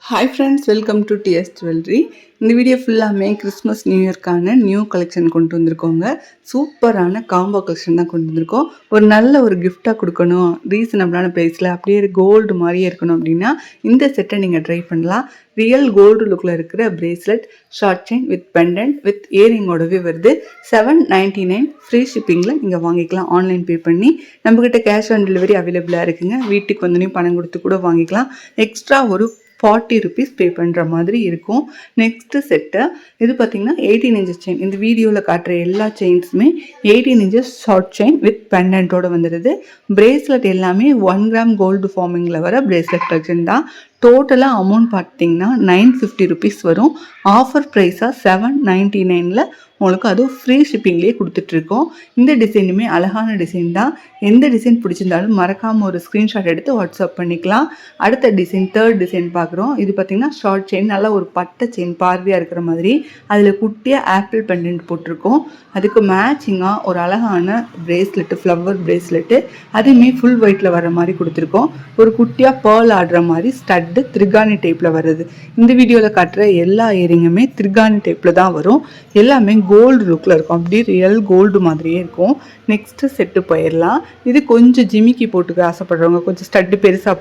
Hi friends, welcome to TS Jewelry. இந்த video ஃபுல்லாமே Christmas new இயர்க்கான new collection கொண்டு வந்திருக்கோங்க. சூப்பரான காம்போ கலெக்ஷன் தான் கொண்டு வந்திருக்கோம். ஒரு நல்ல ஒரு கிஃப்டாக கொடுக்கணும், ரீசனபிளான ப்ரைஸில் அப்படியே கோல்டு மாதிரியே இருக்கணும் அப்படின்னா இந்த செட்டை நீங்கள் ட்ரை பண்ணலாம். ரியல் கோல்டு லுக்கில் இருக்கிற bracelet, short chain with pendant with இயரிங்கோடவே வருது. 799 ஃப்ரீ ஷிப்பிங்கில் நீங்கள் வாங்கிக்கலாம். ஆன்லைன் பே பண்ணி நம்மக்கிட்ட கேஷ் ஆன் டெலிவரி அவைலபிளாக இருக்குங்க. வீட்டுக்கு வந்தோடனே பணம் கொடுத்து கூட வாங்கிக்கலாம். எக்ஸ்ட்ரா ஒரு 40 rupees பே பண்ணுற மாதிரி இருக்கும். நெக்ஸ்ட்டு செட்டு இது பார்த்திங்கன்னா 18 inches செயின். இந்த வீடியோவில் காட்டுற எல்லா செயின்ஸுமே 18 inches ஷார்ட் செயின் வித் பெண்டன்ட்டோடு வந்துடுது. பிரேஸ்லெட் எல்லாமே 1 gram கோல்டு ஃபார்மிங்கில் வர பிரேஸ்லெட் கலெக்ஷன் தான். டோட்டலாக அமௌண்ட் பார்த்திங்கன்னா 950 rupees வரும். ஆஃபர் ப்ரைஸாக 799 உங்களுக்கு அதுவும் ஃப்ரீ ஷிப்பிங்லேயே கொடுத்துட்ருக்கோம். இந்த டிசைனுமே அழகான டிசைன் தான். எந்த டிசைன் பிடிச்சிருந்தாலும் மறக்காமல் ஒரு ஸ்க்ரீன்ஷாட் எடுத்து வாட்ஸ்அப் பண்ணிக்கலாம். அடுத்த டிசைன், தேர்ட் டிசைன் பார்க்குறோம். இது பார்த்திங்கன்னா ஷார்ட் செயின், நல்லா ஒரு பட்டை செயின் பார்வையாக இருக்கிற மாதிரி அதில் குட்டியாக ஆப்பிள் பெண்டன்ட் போட்டிருக்கோம். அதுக்கு மேட்சிங்காக ஒரு அழகான பிரேஸ்லெட்டு, ஃப்ளவர் பிரேஸ்லெட்டு, அதுவுமே ஃபுல் ஒயிட்டில் வர மாதிரி கொடுத்துருக்கோம். ஒரு குட்டியாக பேர்ல் ஆடுற மாதிரி ஸ்டட்டு திரிகானி டைப்பில் வருது. இந்த வீடியோவில் காட்டுற எல்லா இயரிங்குமே திரிகானி டைப்பில் தான் வரும். எல்லாமே கோல்டு லுக்கில் இருக்கும், அப்படியே ரியல் கோல்டு மாதிரியே இருக்கும். நெக்ஸ்ட்டு செட்டு போயிடலாம். இது கொஞ்சம் ஜிமிக்கி போட்டுக்க ஆசைப்படுறவங்க, கொஞ்சம் ஸ்டட்டு பெருசாக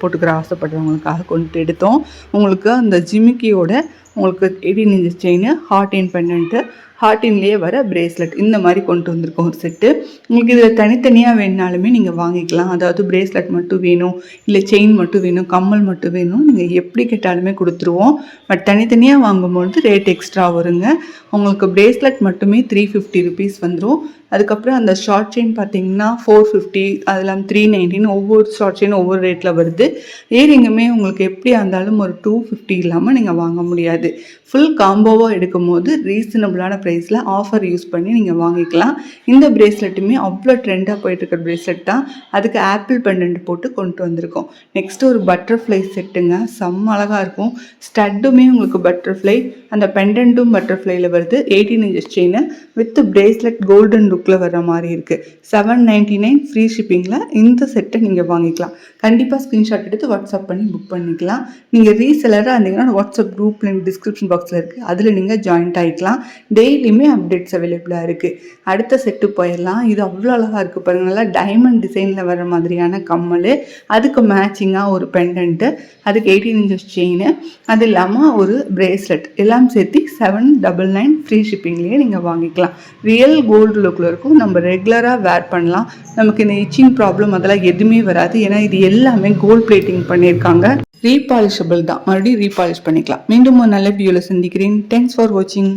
போட்டுக்கிற ஆசைப்படுறவங்களுக்காக கொண்டு எடுத்தோம். உங்களுக்கு அந்த ஜிமிக்கியோட உங்களுக்கு 18 inches செயின், ஹார்ட் இன் பெண்டன்ட்டு, ஹார்டின்லேயே வர பிரேஸ்லெட், இந்த மாதிரி கொண்டு வந்திருக்கோம் ஒரு செட்டு. உங்களுக்கு இதில் தனித்தனியாக வேணுனாலுமே நீங்கள் வாங்கிக்கலாம். அதாவது பிரேஸ்லெட் மட்டும் வேணும், இல்லை செயின் மட்டும் வேணும், கம்மல் மட்டும் வேணும், நீங்கள் எப்படி கேட்டாலுமே கொடுத்துருவோம். பட் தனித்தனியாக வாங்கும்போது ரேட் எக்ஸ்ட்ரா வருங்க. உங்களுக்கு பிரேஸ்லெட் மட்டுமே 350 rupees வந்துடும். அதுக்கப்புறம் அந்த ஷார்ட் செயின் பார்த்தீங்கன்னா 450, அதெல்லாம் 319, ஒவ்வொரு ஷார்ட் செயின் ஒவ்வொரு ரேட்டில் வருது. இயரிங்குமே உங்களுக்கு எப்படியா இருந்தாலும் ஒரு 250 இல்லாமல் நீங்கள் வாங்க முடியாது. ஃபுல் காம்போவாக எடுக்கும் போது ரீசனபிளான ப்ரைஸில் ஆஃபர் யூஸ் பண்ணி நீங்கள் வாங்கிக்கலாம். இந்த பிரேஸ்லெட்டுமே அவ்வளோ ட்ரெண்டாக போயிட்டுருக்க பிரேஸ்லெட் தான். அதுக்கு ஆப்பிள் பெண்டன்ட் போட்டு கொண்டு வந்திருக்கோம். நெக்ஸ்ட்டு ஒரு பட்டர்ஃப்ளை செட்டுங்க, செம்ம அழகாக இருக்கும். ஸ்டட்டுமே உங்களுக்கு பட்டர்ஃப்ளை, அந்த பெண்டன்ட்டும் பட்டர்ஃப்ளைல வருது. 18 inches chain with bracelet golden லுக்கில் வர மாதிரி இருக்குது. 799 ஃப்ரீ ஷிப்பிங்கில் இந்த செட்டை நீங்கள் வாங்கிக்கலாம். கண்டிப்பாக ஸ்க்ரீன்ஷாட் எடுத்து வாட்ஸ்அப் பண்ணி புக் பண்ணிக்கலாம். நீங்கள் ரீசெலராக இருந்தீங்கன்னா வாட்ஸ்அப் குரூப் லிங்க் டிஸ்கிரிப்ஷன் பாக்ஸில் இருக்குது, அதில் நீங்கள் ஜாயின்ட் ஆகிக்கலாம். டெய்லியுமே அப்டேட்ஸ் அவைலபிளாக இருக்குது. அடுத்த செட்டு போயிடலாம். இது அவ்வளோ அழகாக இருக்குது பாருங்கள். நல்லா டைமண்ட் டிசைனில் வர மாதிரியான கம்மல், அதுக்கு மேட்சிங்காக ஒரு பெண்டன்ட்டு, அதுக்கு 18 inches செயின், அது இல்லாமல் ஒரு பிரேஸ்லெட், எல்லாம் சேர்த்து 799 ஃப்ரீ ஷிப்பிங்லேயே நீங்கள் வாங்கிக்கலாம். ரியல் கோல்டு லுக்கில் இருக்கும். நம்ம ரெகுலராக வேர் பண்ணலாம். நமக்கு இந்த இச்சிங் ப்ராப்ளம் அதெல்லாம் எதுவுமே வராது. ஏன்னா இது எல்லாமே கோல்ட் பிளேட்டிங் பண்ணியிருக்காங்க. ரீபாலிஷபிள் தான், மறுபடியும் ரீபாலிஷ் பண்ணிக்கலாம். மீண்டும் ஒரு நல்ல வீடியோவில் சந்திக்கிறேன். தேங்க்ஸ் ஃபார் வாட்சிங்.